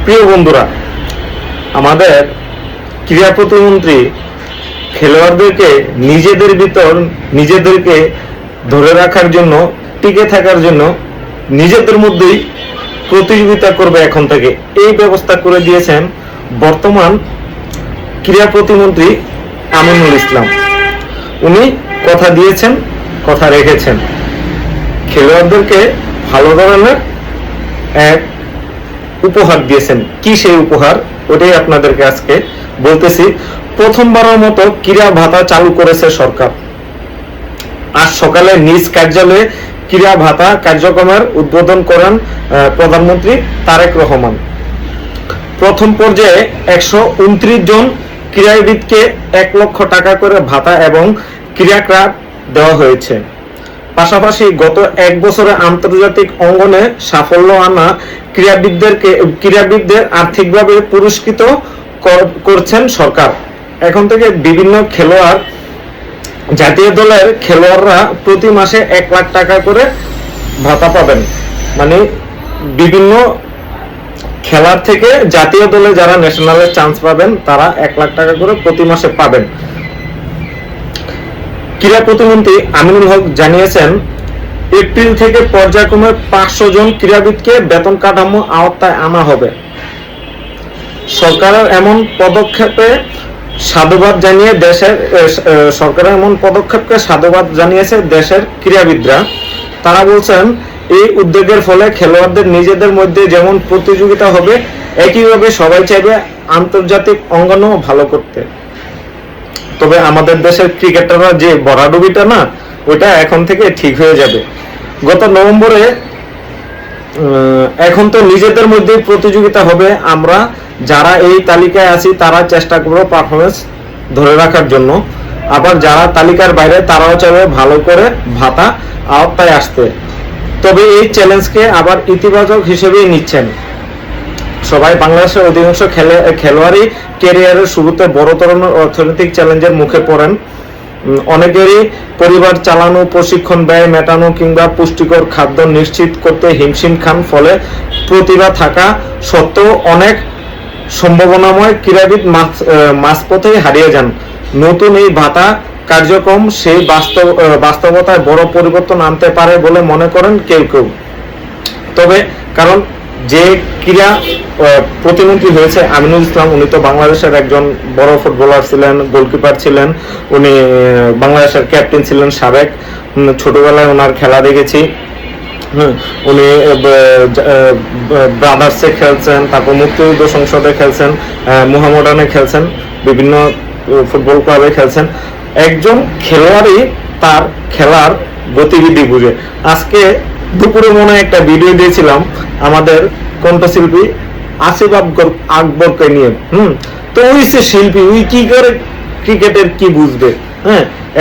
প্রিয় বন্ধুরা, আমাদের ক্রীড়া প্রতিমন্ত্রী খেলোয়াড়দেরকে নিজেদেরকে ধরে রাখার জন্য, টিকে থাকার জন্য নিজেদের মধ্যেই প্রতিযোগিতা করবে এখন থেকে, এই ব্যবস্থা করে দিয়েছেন বর্তমান ক্রীড়া প্রতিমন্ত্রী আমিনুল ইসলাম। উনি কথা দিয়েছেন, কথা রেখেছেন। খেলোয়াড়দেরকে ভালো ধরনের এক উপহার দিয়েছেন। কি সেই উপহার, ওটাই আপনাদেরকে আজকে বলতেছি। প্রথমবারের মতো ক্রীড়া ভাতা চালু করেছে সরকার। আজ সকালে নিজ কার্যালয়ে ক্রীড়া ভাতা কার্যক্রমের উদ্বোধন করেন প্রধানমন্ত্রী তারেক রহমান। প্রথম পর্যায়ে 129 জন ক্রীড়াবিদকে 1 লক্ষ টাকা করে ভাতা এবং ক্রীড়া কার্ড দেওয়া হয়েছে। পাশাপাশি গত 1 বছরে আন্তর্জাতিক অঙ্গনে সাফল্য আনা ক্রীড়াবিদদের আর্থিকভাবে পুরস্কৃত করছেন সরকার। এখন থেকে বিভিন্ন খেলোয়াড়, জাতীয় দলের খেলোয়াড়রা প্রতি মাসে 1 লাখ টাকা করে ভাতা পাবেন। মানে বিভিন্ন খেলার থেকে জাতীয় দলে যারা ন্যাশনালের চান্স পাবেন তারা 1 লাখ টাকা করে প্রতি মাসে পাবেন। ক্রীড়া প্রতিমন্ত্রী আমিনুল হক জানিয়েছেন, এপ্রিল থেকে পর্যায়ক্রমে 500 জন ক্রীড়াবিদকে বেতন কাঠামো আওতায় আনা হবে। সরকারের এমন পদক্ষেপকে সাধুবাদ জানিয়েছে দেশের ক্রীড়াবিদরা। তারা বলছেন, এই উদ্যোগের ফলে খেলোয়াড়দের নিজেদের মধ্যে যেমন প্রতিযোগিতা হবে, একইভাবে সবাই চাইবে আন্তর্জাতিক অঙ্গনেও ভালো করতে। তবে আমাদের দেশের ক্রিকেটাররা যে বরাডুবিটা না, ওটা এখন থেকে ঠিক হয়ে যাবে। গত নভেম্বরে এখন তো নিজেদের মধ্যেই প্রতিযোগিতা হবে। আমরা যারা এই তালিকায় আছি তারা চেষ্টা করব পারফরমেন্স ধরে রাখার জন্য। আবার যারা তালিকার বাইরে তারাও চাইবে ভালো করে ভাতা আওতায় আসতে। তবে এই চ্যালেঞ্জকে আবার ইতিবাচক হিসেবেই নিচ্ছেন সবাই। বাংলাদেশের অধিকাংশ খেলোয়াড়ই ক্যারিয়ারের শুরুতে বড় ধরনের অর্থনৈতিক চ্যালেঞ্জের মুখে পড়েন। অনেকেরই পরিবার চালানো, প্রশিক্ষণ ব্যয় মেটানো কিংবা পুষ্টিকর খাদ্য নিশ্চিত করতে হিমশিম খান। ফলে প্রতিভা থাকা সত্ত্বেও অনেক সম্ভাবনাময় ক্রীড়াবিদ মাঝপথেই হারিয়ে যান। নতুন এই ভাতা কার্যক্রম সেই বাস্তবতায় বড় পরিবর্তন আনতে পারে বলে মনে করেন কেউ কেউ। তবে কারণ যে ক্রীড়া প্রতিমন্ত্রী হয়েছে আমিনুল ইসলাম, উনি তো বাংলাদেশের একজন বড় ফুটবলার ছিলেন, গোলকিপার ছিলেন, উনি বাংলাদেশের ক্যাপ্টেন ছিলেন সাবেক। ছোটবেলায় ওনার খেলা দেখেছি। উনি ব্রাদার্সে খেলছেন, তারপর মুক্তিযুদ্ধ সংসদে খেলছেন, মোহামেডানে খেলছেন, বিভিন্ন ফুটবল ক্লাবে খেলছেন। একজন খেলোয়াড়ই তার খেলার গতিবিধি বুঝে। আজকে দুপুরে মনে একটা ভিডিও দিয়েছিলাম আমাদের কণ্ঠশিল্পী আসিফ আকবরকে নিয়ে। তো ওই সে শিল্পী, ওই কি করে ক্রিকেটের কি বুঝবে?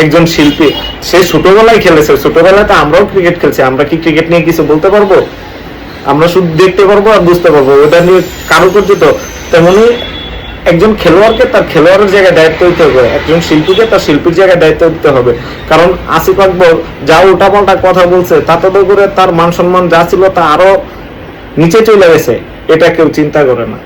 একজন শিল্পী, সে ছোটবেলায় খেলেছে, ছোটবেলায় তো আমরাও ক্রিকেট খেলছি। আমরা কি ক্রিকেট নিয়ে কিছু বলতে পারবো? আমরা শুধু দেখতে পারবো আর বুঝতে পারবো, ওটা নিয়ে কারুকার্য। তো তেমনি একজন খেলোয়াড়কে তার খেলোয়াড়ের জায়গায় দায়িত্ব দিতে হবে, একজন শিল্পীকে তার শিল্পীর জায়গায় দায়িত্ব দিতে হবে। কারণ আসিফ আকবর যা উল্টাপাল্টা কথা বলছে, তাতে করে তার মান সম্মান যা ছিল তা আরো নিচে চলে গেছে, এটা কেউ চিন্তা করে না।